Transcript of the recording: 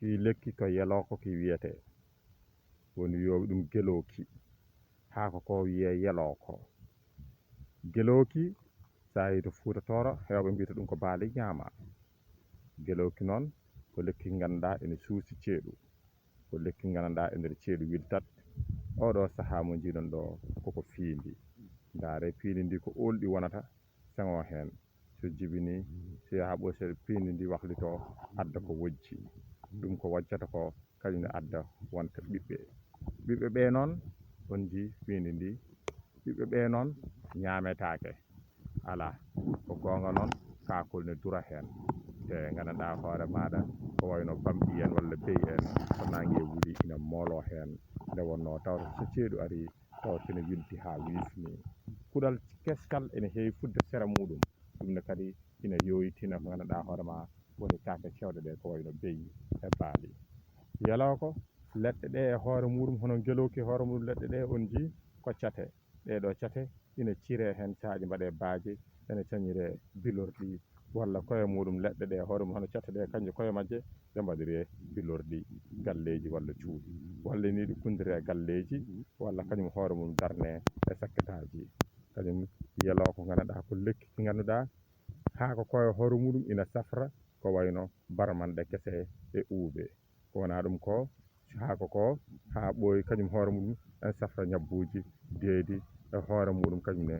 ki lekki ko yeloko ki wiyete woni wiyoɓe ɗum gelooki haako ko wiye yeloko. Gelooki sa yi to Fuuta Tooro hewɓe mbiyata ɗum ko baali ñaama. Gelooki noon ko lekki ganduɗa ene suusi ceeɗu, ko lekki ganduɗa e nder ceeɗu wiltat. Oɗo saaha mo jiiɗon ɗo koko fiindi, ndaare piindi ndi ko olɗi wonata sengo hen, so jibini so yaha ɓosere piindi ndi wahlito adda ko wojji. Ɗum ko wojjata ko kañum adda wonta ɓiɓɓe ɓe noon on jii piindi ndi, ɓiɓɓe ɓe noon ñametake ala ko gonga noon kakol ne dura hen, te gandanɗa hoore maɗa ko wayno bamɗi en walla beyi en so nangue wuuli ina moolo hen, nde wonno tawta so ceeɗu ari tawa kene wilti ha wisni. Kuuɗal keskal ene heewi fudde sera muɗum, ɗumne kadi ina yoyitina ko gandanɗa hoorema woni kaake cewɗe ɗe ko wayno beyi e baali. Yeloko leɗɗe ɗe e hoore muɗum hono gelooki e hoore muɗum leɗɗe ɗe on jii ko cate, ɗeɗo cate ina cire hen saaji mbaɗe baaje ene cañire bilorɗi walla koye muɗum leɗɗe ɗe hoore mum hono cate ɗe kanje koye majje ɗe mbaɗire bilorɗi galleji walla cuuɗi, walla ni ɗi kundire galleji walla kañum hoore mum darne e sakkataji. Kañum yeloko ganduɗa ko lekki ki ganduɗa haako koye hoore muɗum ina safra ko wayno barmanɗe kese e uuɓe. Ko wona ɗum ko haako ko ha ɓooyi kañum hoore muɗum ene safra ñabbuji deedi e hoore muɗum kañum ne